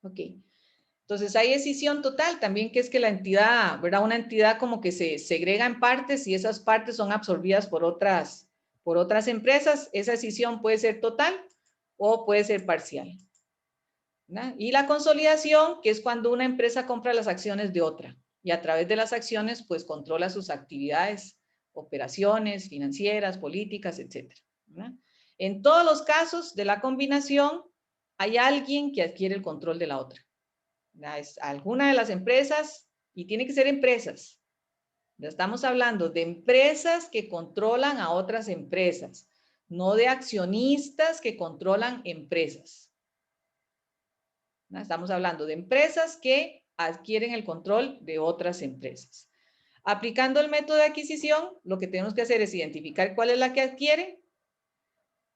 Ok. Entonces hay escisión total también, que es que la entidad, ¿verdad? Una entidad como que se segrega en partes y esas partes son absorbidas por otras empresas. Esa escisión puede ser total o puede ser parcial, ¿verdad? Y la consolidación, que es cuando una empresa compra las acciones de otra y a través de las acciones pues controla sus actividades, operaciones financieras, políticas, etcétera, ¿verdad? En todos los casos de la combinación hay alguien que adquiere el control de la otra. Es alguna de las empresas, y tiene que ser empresas. Estamos hablando de empresas que controlan a otras empresas, no de accionistas que controlan empresas. Estamos hablando de empresas que adquieren el control de otras empresas. Aplicando el método de adquisición, lo que tenemos que hacer es identificar cuál es la que adquiere,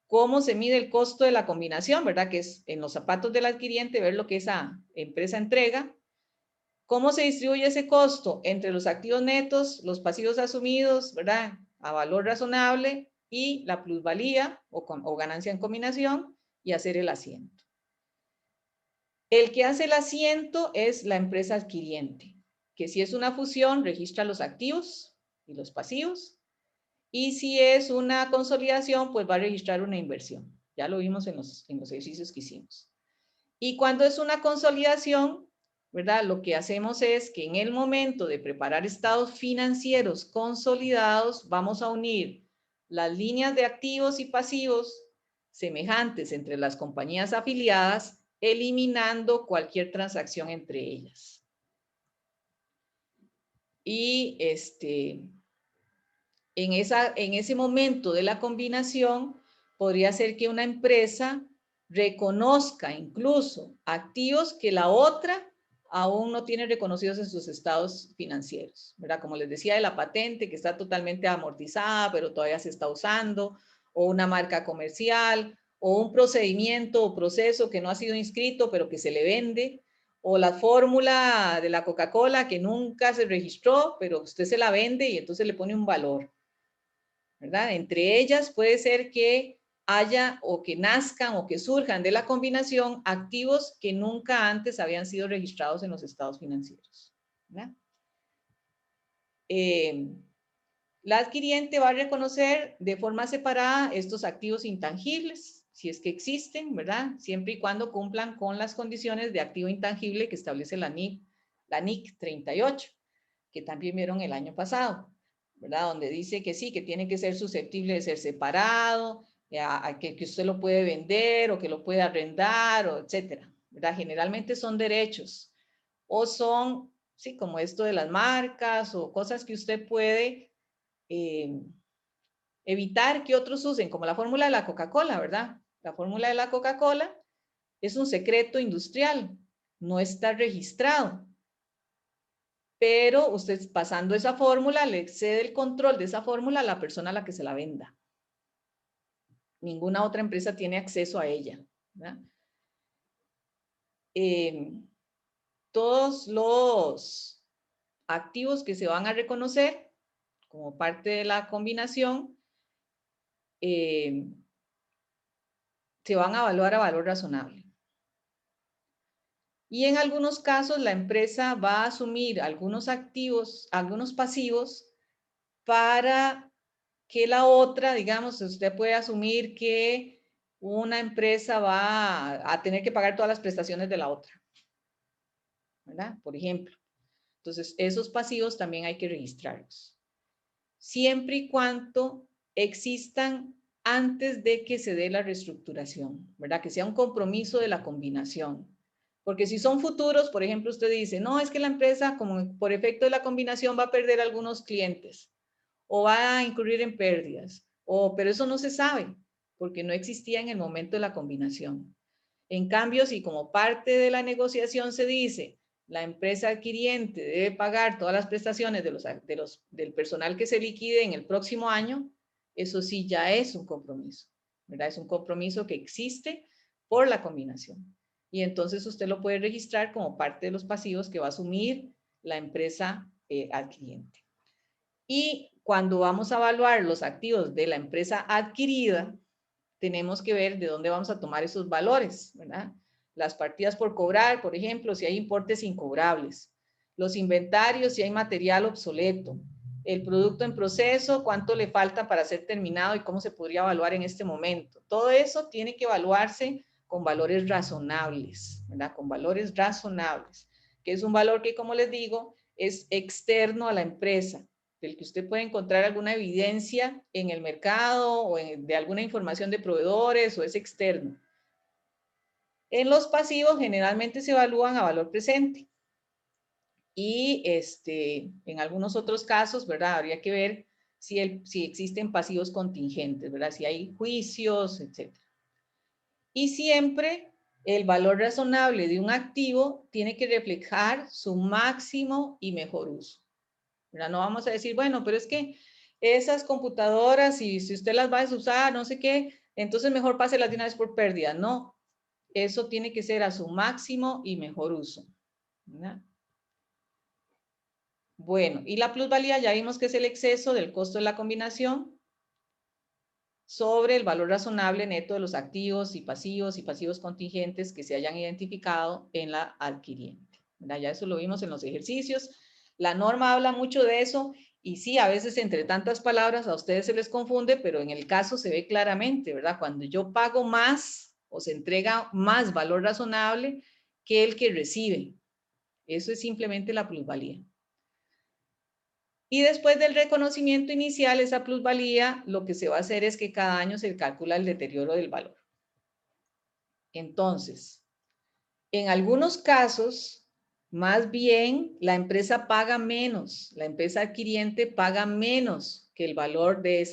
cómo se mide el costo de la combinación, ¿verdad? Que es en los zapatos del adquiriente, ver lo que esa empresa entrega. ¿Cómo se distribuye ese costo entre los activos netos, los pasivos asumidos, ¿verdad? A valor razonable y la plusvalía o ganancia en combinación y hacer el asiento. El que hace el asiento es la empresa adquiriente, que si es una fusión registra los activos y los pasivos, y si es una consolidación pues va a registrar una inversión. Ya lo vimos en los ejercicios que hicimos. Y cuando es una consolidación, ¿verdad? Lo que hacemos es que en el momento de preparar estados financieros consolidados, vamos a unir las líneas de activos y pasivos semejantes entre las compañías afiliadas, eliminando cualquier transacción entre ellas. Y en ese momento de la combinación, podría ser que una empresa reconozca incluso activos que la otra aún no tiene reconocidos en sus estados financieros, ¿verdad? Como les decía de la patente, que está totalmente amortizada, pero todavía se está usando, o una marca comercial, o un procedimiento o proceso que no ha sido inscrito, pero que se le vende, o la fórmula de la Coca-Cola que nunca se registró, pero usted se la vende y entonces le pone un valor, ¿verdad? Entre ellas puede ser que haya o que nazcan o que surjan de la combinación activos que nunca antes habían sido registrados en los estados financieros, ¿verdad? La adquiriente va a reconocer de forma separada estos activos intangibles, si es que existen, ¿verdad? Siempre y cuando cumplan con las condiciones de activo intangible que establece la NIC 38, que también vieron el año pasado, ¿verdad? Donde dice que sí, que tiene que ser susceptible de ser separado, que usted lo puede vender o que lo puede arrendar, o etcétera, ¿verdad? Generalmente son derechos o son, sí, como esto de las marcas o cosas que usted puede evitar que otros usen, como la fórmula de la Coca-Cola, ¿verdad? La fórmula de la Coca-Cola es un secreto industrial, no está registrado, pero usted pasando esa fórmula le cede el control de esa fórmula a la persona a la que se la venda. Ninguna otra empresa tiene acceso a ella, ¿verdad? Todos los activos que se van a reconocer como parte de la combinación se van a evaluar a valor razonable. Y en algunos casos la empresa va a asumir algunos activos, algunos pasivos para que la otra, digamos, usted puede asumir que una empresa va a tener que pagar todas las prestaciones de la otra, ¿verdad? Por ejemplo. Entonces, esos pasivos también hay que registrarlos. Siempre y cuando existan antes de que se dé la reestructuración, ¿verdad? Que sea un compromiso de la combinación. Porque si son futuros, por ejemplo, usted dice, no, es que la empresa, como por efecto de la combinación, va a perder algunos clientes o va a incurrir en pérdidas, pero eso no se sabe porque no existía en el momento de la combinación. En cambio, si como parte de la negociación se dice, la empresa adquiriente debe pagar todas las prestaciones del personal que se liquide en el próximo año, eso sí ya es un compromiso, ¿verdad? Es un compromiso que existe por la combinación. Y entonces usted lo puede registrar como parte de los pasivos que va a asumir la empresa adquiriente. Y cuando vamos a evaluar los activos de la empresa adquirida, tenemos que ver de dónde vamos a tomar esos valores, ¿verdad? las partidas por cobrar, por ejemplo, si hay importes incobrables, los inventarios, si hay material obsoleto, el producto en proceso, cuánto le falta para ser terminado y cómo se podría evaluar en este momento. Todo eso tiene que evaluarse con valores razonables, ¿verdad? Con valores razonables, que es un valor que, como les digo, es externo a la empresa, del que usted puede encontrar alguna evidencia en el mercado o de alguna información de proveedores o es externo. En los pasivos generalmente se evalúan a valor presente y en algunos otros casos, ¿verdad? Habría que ver si existen pasivos contingentes, ¿verdad? Si hay juicios, etc. Y siempre el valor razonable de un activo tiene que reflejar su máximo y mejor uso, ¿verdad? No vamos a decir, bueno, pero es que esas computadoras, si usted las va a usar, no sé qué, entonces mejor páselas de una vez por pérdida. No, eso tiene que ser a su máximo y mejor uso, ¿verdad? Bueno, y la plusvalía ya vimos que es el exceso del costo de la combinación sobre el valor razonable neto de los activos y pasivos contingentes que se hayan identificado en la adquiriente, ¿verdad? Ya eso lo vimos en los ejercicios. La norma habla mucho de eso y sí, a veces entre tantas palabras a ustedes se les confunde, pero en el caso se ve claramente, ¿verdad? Cuando yo pago más o se entrega más valor razonable que el que recibe. Eso es simplemente la plusvalía. Y después del reconocimiento inicial, esa plusvalía, lo que se va a hacer es que cada año se calcula el deterioro del valor. Entonces, en algunos casos, más bien la empresa paga menos, la empresa adquiriente paga menos que el valor de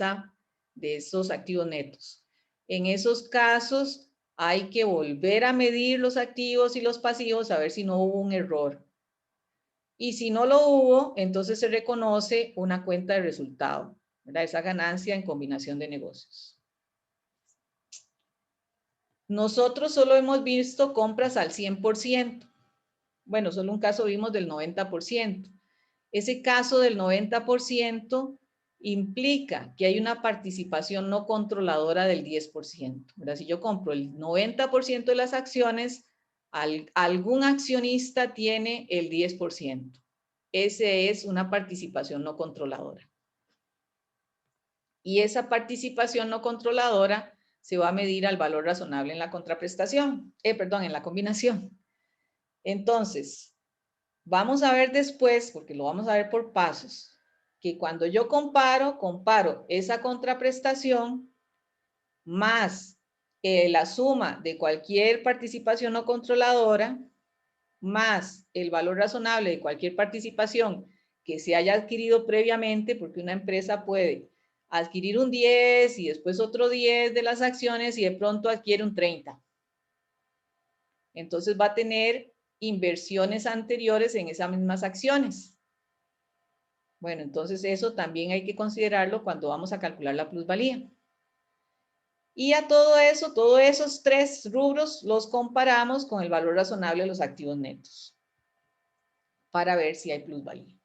esos activos netos. En esos casos, hay que volver a medir los activos y los pasivos a ver si no hubo un error. Y si no lo hubo, entonces se reconoce una cuenta de resultado, ¿verdad? Esa ganancia en combinación de negocios. Nosotros solo hemos visto compras al 100%. Bueno, solo un caso vimos del 90%. Ese caso del 90% implica que hay una participación no controladora del 10%, ¿verdad? Si yo compro el 90% de las acciones, algún accionista tiene el 10%. Ese es una participación no controladora. Y esa participación no controladora se va a medir al valor razonable en la contraprestación, en la combinación. Entonces, vamos a ver después, porque lo vamos a ver por pasos, que cuando yo comparo esa contraprestación más la suma de cualquier participación no controladora, más el valor razonable de cualquier participación que se haya adquirido previamente, porque una empresa puede adquirir un 10 y después otro 10 de las acciones y de pronto adquiere un 30. Entonces va a tener inversiones anteriores en esas mismas acciones. Bueno, entonces eso también hay que considerarlo cuando vamos a calcular la plusvalía. Y a todo eso, todos esos tres rubros los comparamos con el valor razonable de los activos netos para ver si hay plusvalía.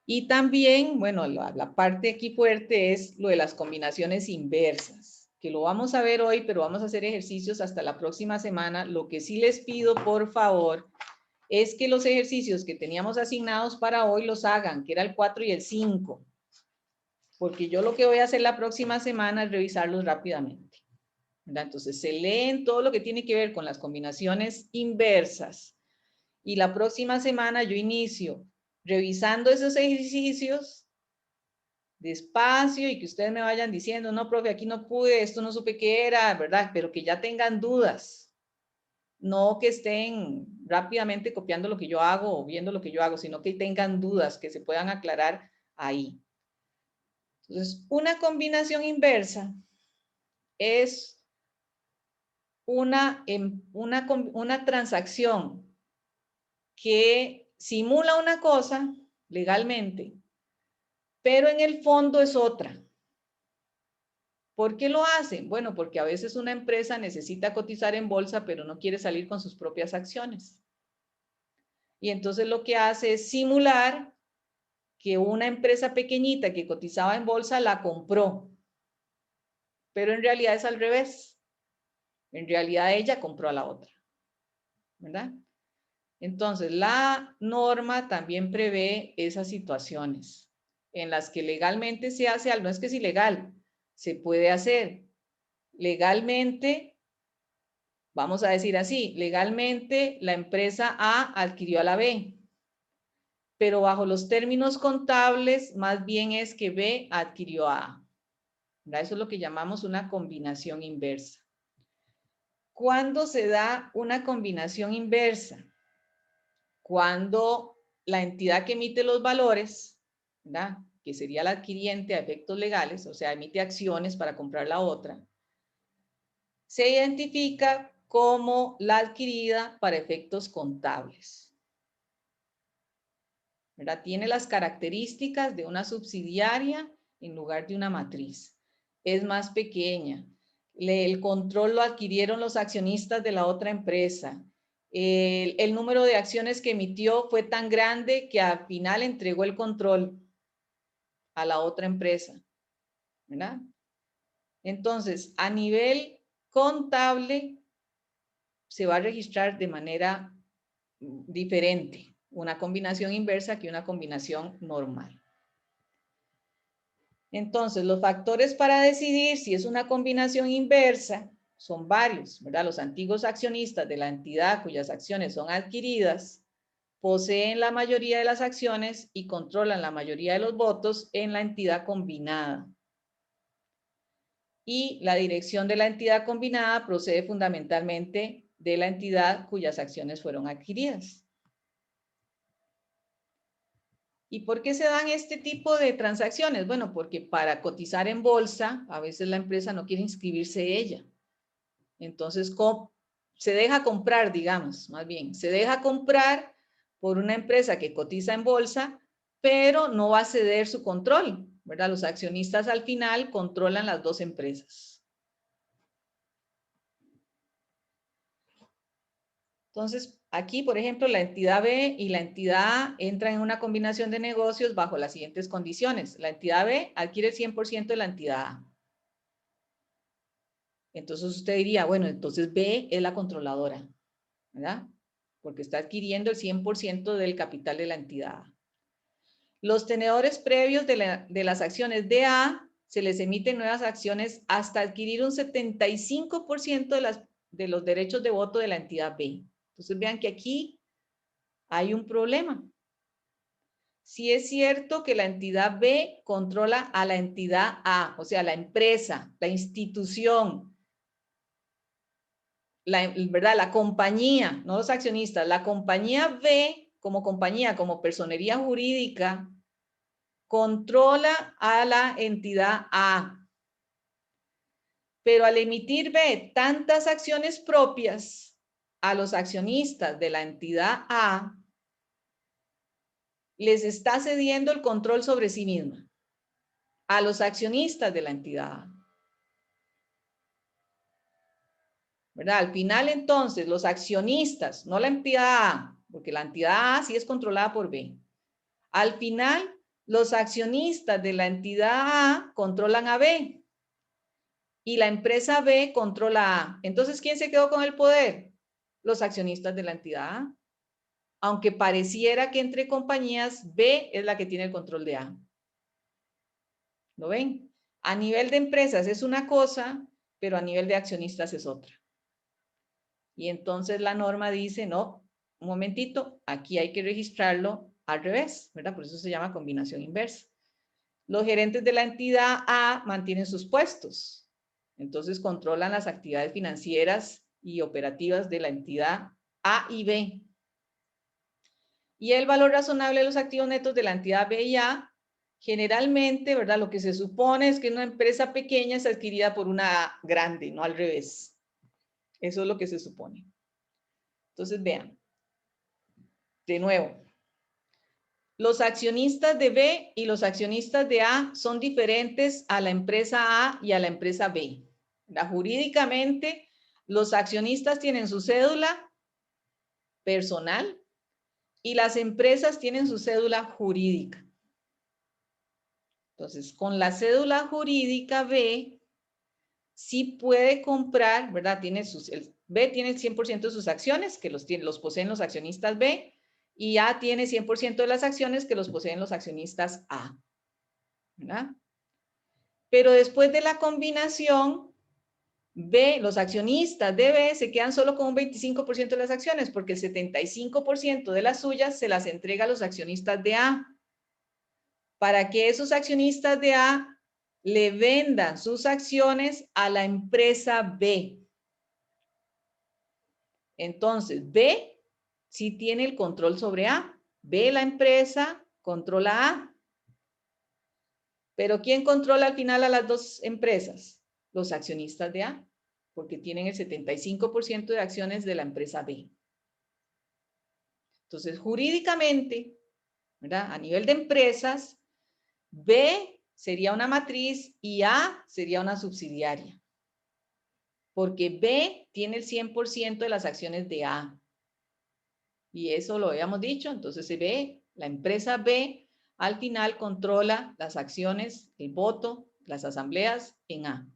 Y también, bueno, la parte aquí fuerte es lo de las combinaciones inversas, que lo vamos a ver hoy, pero vamos a hacer ejercicios hasta la próxima semana. Lo que sí les pido, por favor, es que los ejercicios que teníamos asignados para hoy los hagan, que era el 4 y el 5, porque yo lo que voy a hacer la próxima semana es revisarlos rápidamente, ¿verdad? Entonces, se leen todo lo que tiene que ver con las combinaciones inversas y la próxima semana yo inicio revisando esos ejercicios despacio y que ustedes me vayan diciendo, no, profe, aquí no pude, esto no supe qué era, ¿verdad? Pero que ya tengan dudas, no que estén rápidamente copiando lo que yo hago o viendo lo que yo hago, sino que tengan dudas, que se puedan aclarar ahí. Entonces, una combinación inversa es una transacción que simula una cosa legalmente, pero en el fondo es otra. ¿Por qué lo hacen? Bueno, porque a veces una empresa necesita cotizar en bolsa, pero no quiere salir con sus propias acciones. Y entonces lo que hace es simular que una empresa pequeñita que cotizaba en bolsa la compró. Pero en realidad es al revés. En realidad ella compró a la otra. ¿verdad? Entonces, la norma también prevé esas situaciones en las que legalmente se hace algo. No es que es ilegal, se puede hacer. Legalmente, vamos a decir así, legalmente la empresa A adquirió a la B, pero bajo los términos contables, más bien es que B adquirió a A. Eso es lo que llamamos una combinación inversa. ¿Cuándo se da una combinación inversa? Cuando la entidad que emite los valores, ¿verdad?, que sería la adquiriente a efectos legales, o sea, emite acciones para comprar la otra, se identifica como la adquirida para efectos contables, ¿verdad? Tiene las características de una subsidiaria en lugar de una matriz. Es más pequeña. El control lo adquirieron los accionistas de la otra empresa. El número de acciones que emitió fue tan grande que al final entregó el control a la otra empresa, ¿verdad? Entonces, a nivel contable, se va a registrar de manera diferente una combinación inversa que una combinación normal. Entonces, los factores para decidir si es una combinación inversa son varios, ¿verdad? Los antiguos accionistas de la entidad cuyas acciones son adquiridas poseen la mayoría de las acciones y controlan la mayoría de los votos en la entidad combinada. Y la dirección de la entidad combinada procede fundamentalmente de la entidad cuyas acciones fueron adquiridas. ¿Y por qué se dan este tipo de transacciones? Bueno, porque para cotizar en bolsa, a veces la empresa no quiere inscribirse ella. Entonces, se deja comprar, digamos, más bien, se deja comprar por una empresa que cotiza en bolsa, pero no va a ceder su control, ¿verdad? Los accionistas al final controlan las dos empresas. Entonces, aquí, por ejemplo, la entidad B y la entidad A entran en una combinación de negocios bajo las siguientes condiciones. La entidad B adquiere el 100% de la entidad A. Entonces usted diría, bueno, entonces B es la controladora, ¿verdad? Porque está adquiriendo el 100% del capital de la entidad A. Los tenedores previos de las acciones de A se les emiten nuevas acciones hasta adquirir un 75% de los derechos de voto de la entidad B. Entonces vean que aquí hay un problema. Si es cierto que la entidad B controla a la entidad A, o sea, la empresa, la institución, ¿verdad? La compañía, no los accionistas, la compañía B como compañía, como personería jurídica, controla a la entidad A. Pero al emitir B tantas acciones propias a los accionistas de la entidad A, les está cediendo el control sobre sí misma a los accionistas de la entidad A. ¿Verdad? Al final, entonces, los accionistas, no la entidad A, porque la entidad A sí es controlada por B. Al final, los accionistas de la entidad A controlan a B y la empresa B controla A. Entonces, ¿quién se quedó con el poder? Los accionistas de la entidad A. Aunque pareciera que entre compañías, B es la que tiene el control de A. ¿Lo ven? A nivel de empresas es una cosa, pero a nivel de accionistas es otra. Y entonces la norma dice, no, un momentito, aquí hay que registrarlo al revés, ¿verdad? Por eso se llama combinación inversa. Los gerentes de la entidad A mantienen sus puestos. Entonces controlan las actividades financieras y operativas de la entidad A y B. Y el valor razonable de los activos netos de la entidad B y A, generalmente, ¿verdad? Lo que se supone es que una empresa pequeña es adquirida por una A grande, no al revés. Eso es lo que se supone. Entonces, vean, de nuevo, los accionistas de B y los accionistas de A son diferentes a la empresa A y a la empresa B. Jurídicamente, los accionistas tienen su cédula personal y las empresas tienen su cédula jurídica. Entonces, con la cédula jurídica B, sí puede comprar, ¿verdad? Tiene B tiene el 100% de sus acciones, que los poseen los accionistas B, y A tiene 100% de las acciones que los poseen los accionistas A. ¿Verdad? Pero después de la combinación, B, los accionistas de B se quedan solo con un 25% de las acciones, porque el 75% de las suyas se las entrega a los accionistas de A, para que esos accionistas de A le vendan sus acciones a la empresa B. Entonces, B sí tiene el control sobre A. B, la empresa, controla A. Pero ¿quién controla al final a las dos empresas? Los accionistas de A, porque tienen el 75% de acciones de la empresa B. Entonces, jurídicamente, ¿verdad? A nivel de empresas, B sería una matriz y A sería una subsidiaria. Porque B tiene el 100% de las acciones de A. Y eso lo habíamos dicho, entonces se ve, la empresa B al final controla las acciones, el voto, las asambleas en A.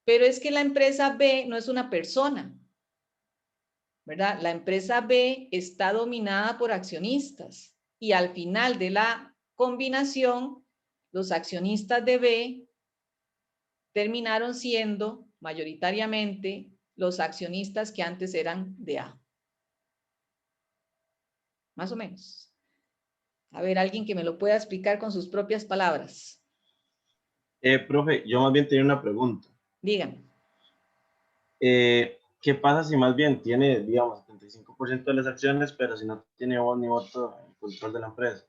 Pero es que la empresa B no es una persona, ¿verdad? La empresa B está dominada por accionistas y al final de la combinación, los accionistas de B terminaron siendo mayoritariamente los accionistas que antes eran de A. Más o menos. A ver, alguien que me lo pueda explicar con sus propias palabras. Profe, yo más bien tenía una pregunta. Dígame. ¿Qué pasa si más bien tiene, digamos, 75% de las acciones, pero si no tiene voz ni voto en el control de la empresa?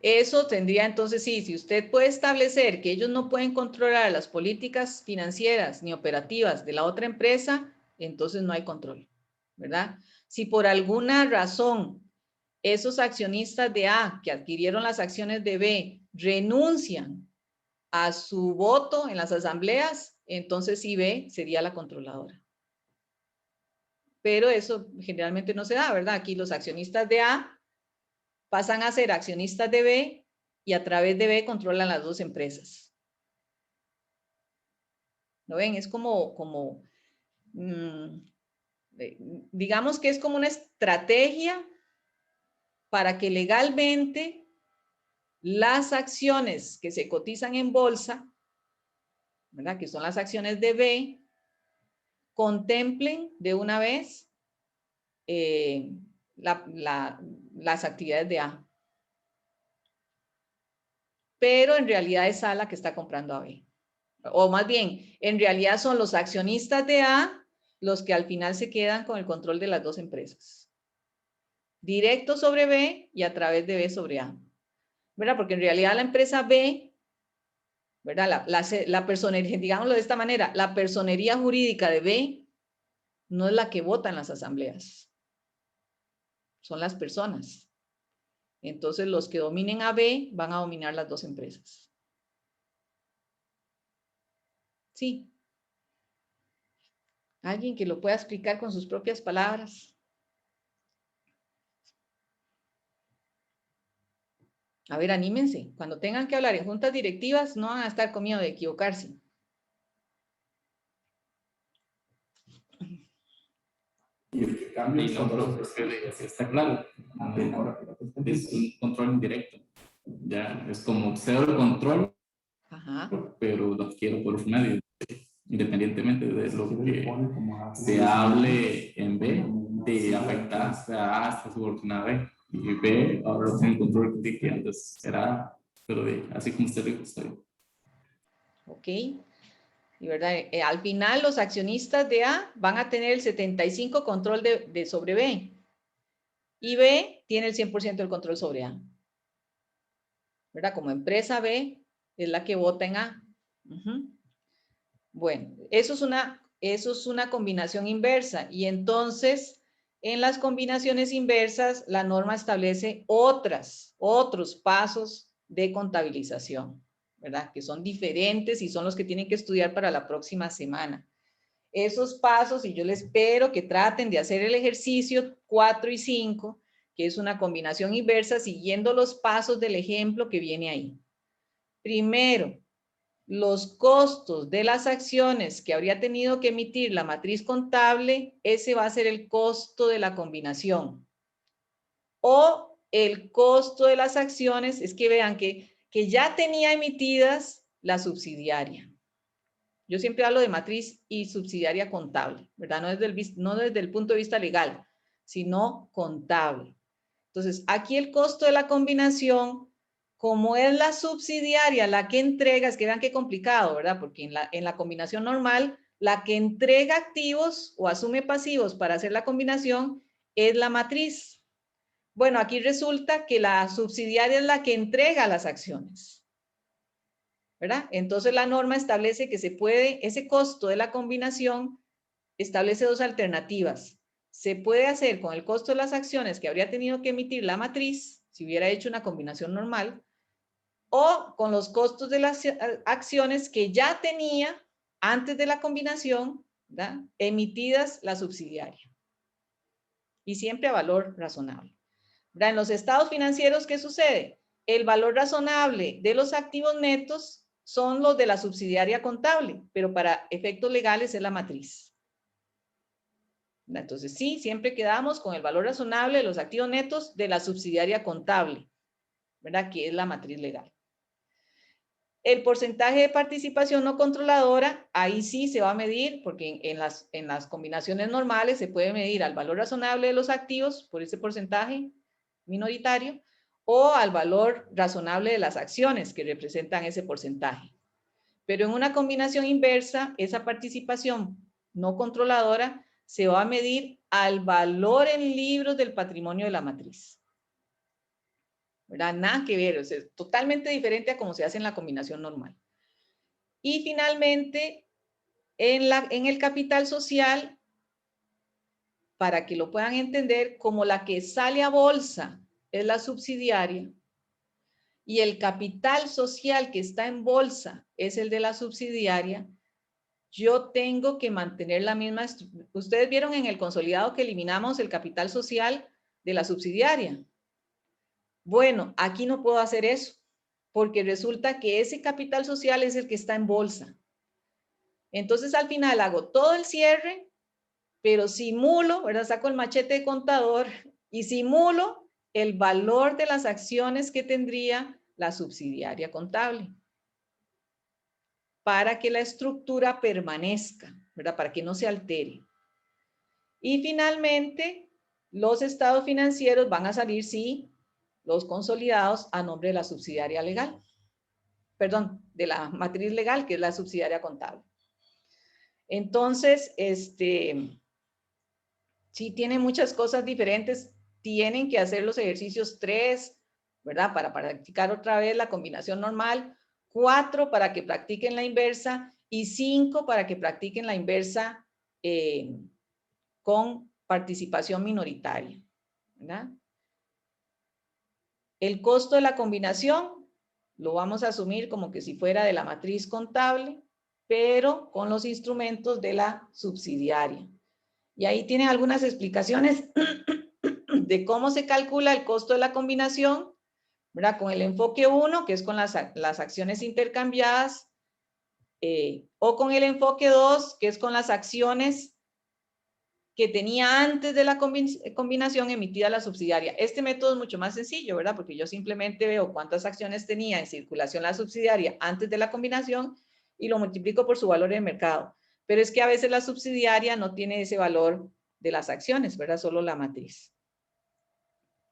Eso tendría entonces, sí, si usted puede establecer que ellos no pueden controlar las políticas financieras ni operativas de la otra empresa, entonces no hay control, ¿verdad? Si por alguna razón esos accionistas de A que adquirieron las acciones de B renuncian a su voto en las asambleas, entonces sí B sería la controladora. Pero eso generalmente no se da, ¿verdad? Aquí los accionistas de A pasan a ser accionistas de B y a través de B controlan las dos empresas. ¿Lo ven? Es como digamos que es como una estrategia para que legalmente las acciones que se cotizan en bolsa, ¿verdad? Que son las acciones de B, contemplen de una vez las actividades de A. Pero en realidad es A la que está comprando a B. O más bien, en realidad son los accionistas de A los que al final se quedan con el control de las dos empresas. Directo sobre B y a través de B sobre A. ¿Verdad? Porque en realidad la empresa B, ¿verdad? La personería, digámoslo de esta manera, la personería jurídica de B no es la que vota en las asambleas. Son las personas. Entonces los que dominen a B van a dominar las dos empresas. Sí. ¿Alguien que lo pueda explicar con sus propias palabras? A ver, anímense. Cuando tengan que hablar en juntas directivas, no van a estar con miedo de equivocarse. Y el que cambia el control, está claro. Es un control indirecto. Ya es como cedo el control, Ajá. pero lo adquiero por los medios, independientemente de lo que se hable en B, de afectar a A hasta subordinada B. Y B ahora lo tiene el control de que antes era, pero así como usted le gusta. Ok. Y verdad, al final los accionistas de A van a tener el 75% control de sobre B. Y B tiene el 100% del control sobre A. ¿Verdad? Como empresa B es la que vota en A. Bueno, eso es una combinación inversa. Y entonces, en las combinaciones inversas, la norma establece otros pasos de contabilización, ¿verdad? Que son diferentes y son los que tienen que estudiar para la próxima semana. Esos pasos, y yo les espero que traten de hacer el ejercicio 4 y 5, que es una combinación inversa, siguiendo los pasos del ejemplo que viene ahí. Primero, los costos de las acciones que habría tenido que emitir la matriz contable, ese va a ser el costo de la combinación. O el costo de las acciones, es que vean que ya tenía emitidas la subsidiaria. Yo siempre hablo de matriz y subsidiaria contable, ¿verdad? No desde el punto de vista legal, sino contable. Entonces, aquí el costo de la combinación, como es la subsidiaria la que entrega, es que vean qué complicado, ¿verdad? Porque en la combinación normal, la que entrega activos o asume pasivos para hacer la combinación es la matriz. Bueno, aquí resulta que la subsidiaria es la que entrega las acciones, ¿verdad? Entonces la norma establece que se puede, ese costo de la combinación establece dos alternativas. Se puede hacer con el costo de las acciones que habría tenido que emitir la matriz, si hubiera hecho una combinación normal, o con los costos de las acciones que ya tenía antes de la combinación, ¿verdad?, emitidas la subsidiaria. Y siempre a valor razonable. ¿Verdad? En los estados financieros, ¿qué sucede? El valor razonable de los activos netos son los de la subsidiaria contable, pero para efectos legales es la matriz. Entonces, sí, siempre quedamos con el valor razonable de los activos netos de la subsidiaria contable, ¿verdad? Que es la matriz legal. El porcentaje de participación no controladora, ahí sí se va a medir, porque en las combinaciones normales se puede medir al valor razonable de los activos por ese porcentaje minoritario o al valor razonable de las acciones que representan ese porcentaje. Pero en una combinación inversa, esa participación no controladora se va a medir al valor en libros del patrimonio de la matriz. ¿Verdad? Nada que ver, o sea, es totalmente diferente a cómo se hace en la combinación normal. Y finalmente, en el capital social, para que lo puedan entender, como la que sale a bolsa es la subsidiaria y el capital social que está en bolsa es el de la subsidiaria, yo tengo que mantener la misma estructura. Ustedes vieron en el consolidado que eliminamos el capital social de la subsidiaria. Bueno, aquí no puedo hacer eso, porque resulta que ese capital social es el que está en bolsa. Entonces, al final hago todo el cierre, pero simulo, ¿verdad? Saco el machete de contador y simulo el valor de las acciones que tendría la subsidiaria contable para que la estructura permanezca, ¿verdad? Para que no se altere. Y finalmente, los estados financieros van a salir, sí, los consolidados a nombre de la subsidiaria legal. Perdón, de la matriz legal, que es la subsidiaria contable. Entonces, sí tiene muchas cosas diferentes. Tienen que hacer los ejercicios 3, ¿verdad? Para practicar otra vez la combinación normal. 4 para que practiquen la inversa. Y 5 para que practiquen la inversa con participación minoritaria, ¿verdad? El costo de la combinación lo vamos a asumir como que si fuera de la matriz contable, pero con los instrumentos de la subsidiaria. Y ahí tienen algunas explicaciones de cómo se calcula el costo de la combinación, ¿verdad? Con el enfoque 1, que es con las acciones intercambiadas, o con el enfoque 2, que es con las acciones que tenía antes de la combinación emitida la subsidiaria. Este método es mucho más sencillo, ¿verdad? Porque yo simplemente veo cuántas acciones tenía en circulación la subsidiaria antes de la combinación y lo multiplico por su valor en el mercado. Pero es que a veces la subsidiaria no tiene ese valor de las acciones, ¿verdad? Solo la matriz.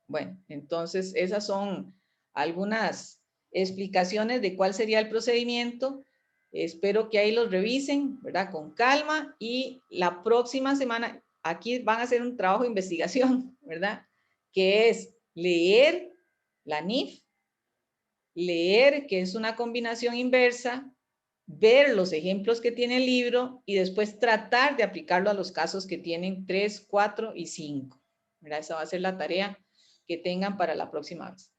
Bueno, entonces esas son algunas explicaciones de cuál sería el procedimiento. Espero que ahí los revisen, ¿verdad? Con calma y la próxima semana aquí van a hacer un trabajo de investigación, ¿verdad? Que es leer la NIF, leer que es una combinación inversa, ver los ejemplos que tiene el libro y después tratar de aplicarlo a los casos que tienen 3, 4 y 5. ¿Verdad? Esa va a ser la tarea que tengan para la próxima vez.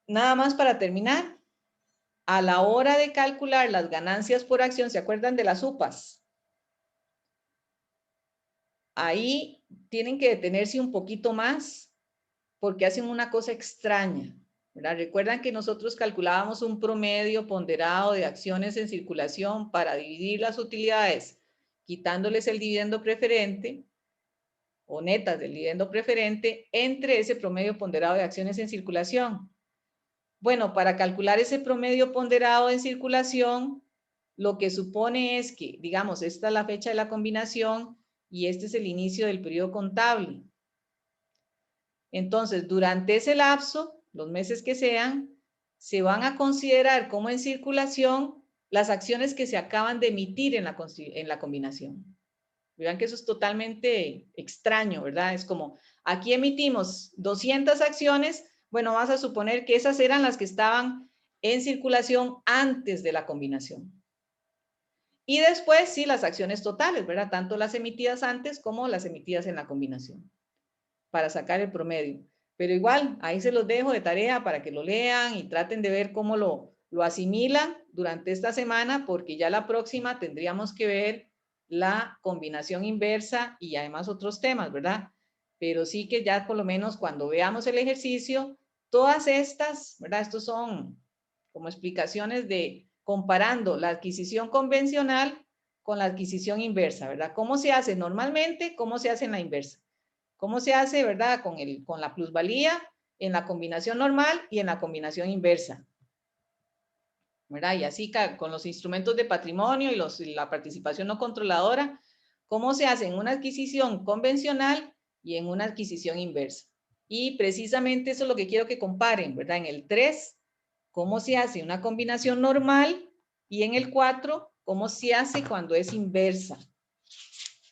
Nada más para terminar. A la hora de calcular las ganancias por acción, ¿se acuerdan de las UPAs? Ahí tienen que detenerse un poquito más porque hacen una cosa extraña. ¿verdad? Recuerdan que nosotros calculábamos un promedio ponderado de acciones en circulación para dividir las utilidades, quitándoles el dividendo preferente o netas del dividendo preferente entre ese promedio ponderado de acciones en circulación. Bueno, para calcular ese promedio ponderado en circulación, lo que supone es que, digamos, esta es la fecha de la combinación y este es el inicio del periodo contable. Entonces, durante ese lapso, los meses que sean, se van a considerar como en circulación las acciones que se acaban de emitir en la combinación. Vean que eso es totalmente extraño, ¿verdad? Es como, aquí emitimos 200 acciones, bueno, vas a suponer que esas eran las que estaban en circulación antes de la combinación. Y después, sí, las acciones totales, ¿verdad? Tanto las emitidas antes como las emitidas en la combinación, para sacar el promedio. Pero igual, ahí se los dejo de tarea para que lo lean y traten de ver cómo lo asimilan durante esta semana, porque ya la próxima tendríamos que ver la combinación inversa y además otros temas, ¿verdad? Pero sí que ya por lo menos cuando veamos el ejercicio, todas estas, ¿verdad? Estos son como explicaciones de comparando la adquisición convencional con la adquisición inversa, ¿verdad? ¿Cómo se hace normalmente? ¿Cómo se hace en la inversa? ¿Cómo se hace, verdad? Con la plusvalía en la combinación normal y en la combinación inversa, ¿verdad? Y así con los instrumentos de patrimonio y la participación no controladora, ¿cómo se hace en una adquisición convencional y en una adquisición inversa? Y precisamente eso es lo que quiero que comparen, ¿verdad? En el 3, ¿cómo se hace una combinación normal? Y en el 4, ¿cómo se hace cuando es inversa?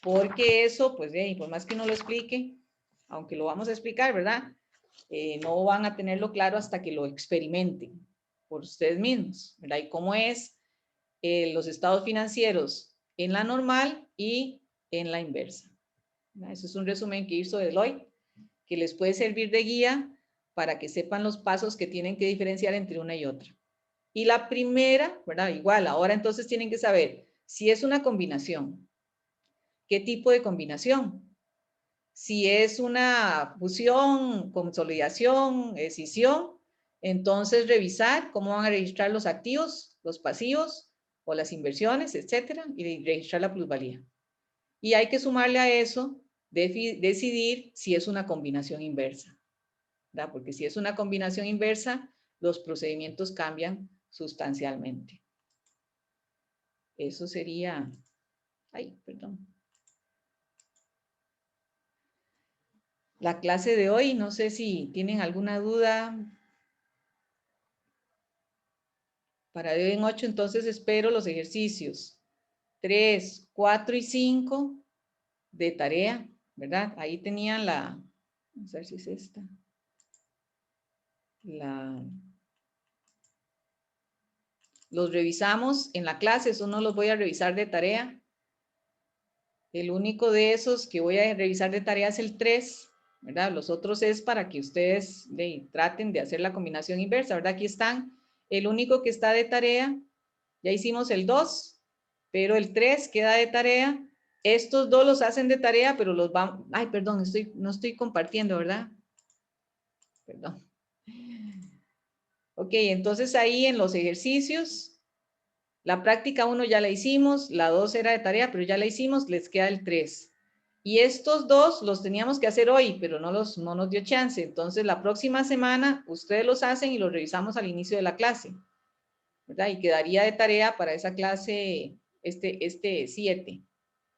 Porque eso, pues, por más que uno lo explique, aunque lo vamos a explicar, ¿verdad? No van a tenerlo claro hasta que lo experimenten por ustedes mismos, ¿verdad? Y cómo es los estados financieros en la normal y en la inversa, ¿verdad? Eso es un resumen que hizo Deloitte, que les puede servir de guía para que sepan los pasos que tienen que diferenciar entre una y otra. Y la primera, ¿verdad? Igual, ahora entonces tienen que saber si es una combinación, ¿qué tipo de combinación? Si es una fusión, consolidación, escisión, entonces revisar cómo van a registrar los activos, los pasivos o las inversiones, etcétera, y registrar la plusvalía. Y hay que sumarle a eso, decidir si es una combinación inversa, ¿verdad? Porque si es una combinación inversa, los procedimientos cambian sustancialmente. Eso sería, ay, perdón. La clase de hoy, no sé si tienen alguna duda. Para hoy en 8, entonces espero los ejercicios 3, 4 y 5 de tarea, ¿verdad? Ahí tenían vamos a ver si es esta. Los revisamos en la clase, eso no los voy a revisar de tarea. El único de esos que voy a revisar de tarea es el 3, ¿verdad? Los otros es para que ustedes traten de hacer la combinación inversa, ¿verdad? Aquí están. El único que está de tarea, ya hicimos el 2, pero el 3 queda de tarea. Estos dos los hacen de tarea, pero los van... Ay, perdón, no estoy compartiendo, ¿verdad? Perdón. Ok, entonces ahí en los ejercicios, la práctica 1 ya la hicimos, la 2 era de tarea, pero ya la hicimos, les queda el 3. Y estos dos los teníamos que hacer hoy, pero no nos dio chance. Entonces la próxima semana ustedes los hacen y los revisamos al inicio de la clase, ¿verdad? Y quedaría de tarea para esa clase este 7,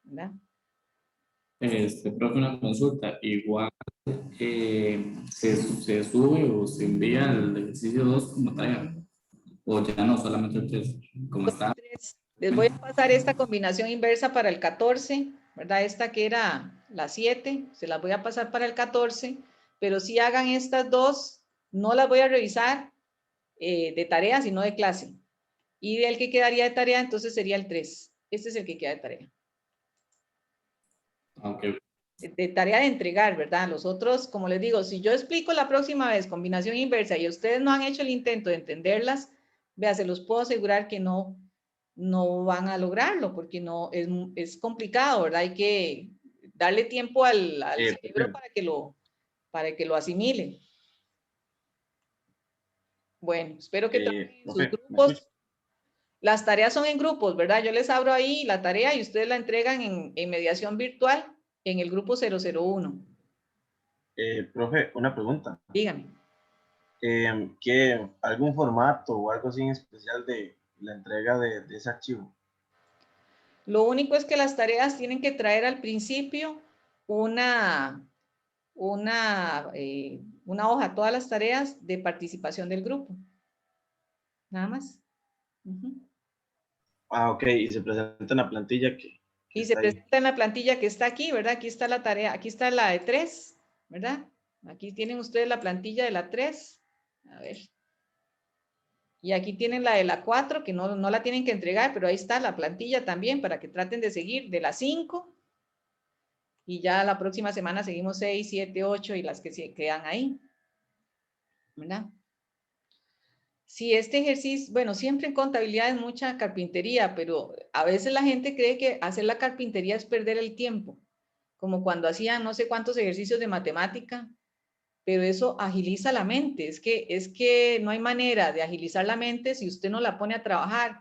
¿verdad? Profe, una consulta. Igual se sube o se envía el ejercicio 2 como tarea. O ya no, solamente el 3, como está. Les voy a pasar esta combinación inversa para el 14, ¿verdad? Esta que era la 7, se las voy a pasar para el 14, pero si hagan estas dos, no las voy a revisar de tarea, sino de clase. Y el que quedaría de tarea, entonces sería el 3. Este es el que queda de tarea. Okay. De tarea de entregar, ¿verdad? Los otros, como les digo, si yo explico la próxima vez combinación inversa y ustedes no han hecho el intento de entenderlas, vea, se los puedo asegurar que no van a lograrlo porque es complicado, ¿verdad? Hay que darle tiempo al cerebro para que lo asimile. Bueno, espero que trabajen en sus profe, ¿me grupos. escucha? Las tareas son en grupos, ¿verdad? Yo les abro ahí la tarea y ustedes la entregan en mediación virtual en el grupo 001. Profe, una pregunta. Dígame. ¿Algún formato o algo así en especial de la entrega de ese archivo? Lo único es que las tareas tienen que traer al principio una hoja, todas las tareas de participación del grupo. Nada más. Ah, ok, y se presenta en la plantilla que Y se está ahí. presenta en la plantilla que está aquí, ¿verdad? Aquí está la tarea, aquí está la de 3, ¿verdad? Aquí tienen ustedes la plantilla de la 3. A ver. Y aquí tienen la de la 4, que no la tienen que entregar, pero ahí está la plantilla también para que traten de seguir de la 5. Y ya la próxima semana seguimos 6, 7, 8 y las que se quedan ahí, ¿verdad? Si este ejercicio, bueno, siempre en contabilidad es mucha carpintería, pero a veces la gente cree que hacer la carpintería es perder el tiempo, como cuando hacían no sé cuántos ejercicios de matemática, pero eso agiliza la mente. Es que no hay manera de agilizar la mente si usted no la pone a trabajar.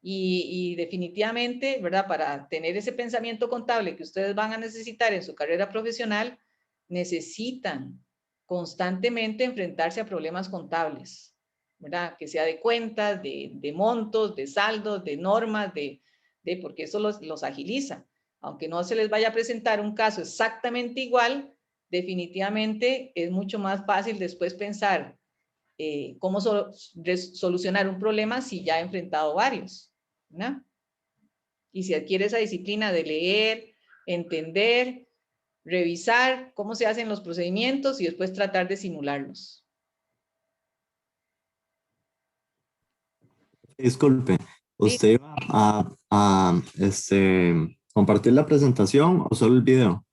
Y definitivamente, ¿verdad? Para tener ese pensamiento contable que ustedes van a necesitar en su carrera profesional, necesitan constantemente enfrentarse a problemas contables, ¿verdad? Que sea de cuentas, de montos, de saldos, de normas, porque eso los agiliza. Aunque no se les vaya a presentar un caso exactamente igual, definitivamente es mucho más fácil después pensar cómo solucionar un problema si ya ha enfrentado varios, ¿no? Y si adquiere esa disciplina de leer, entender, revisar cómo se hacen los procedimientos y después tratar de simularlos. Disculpe, Sí. ¿usted iba a compartir la presentación o solo el video?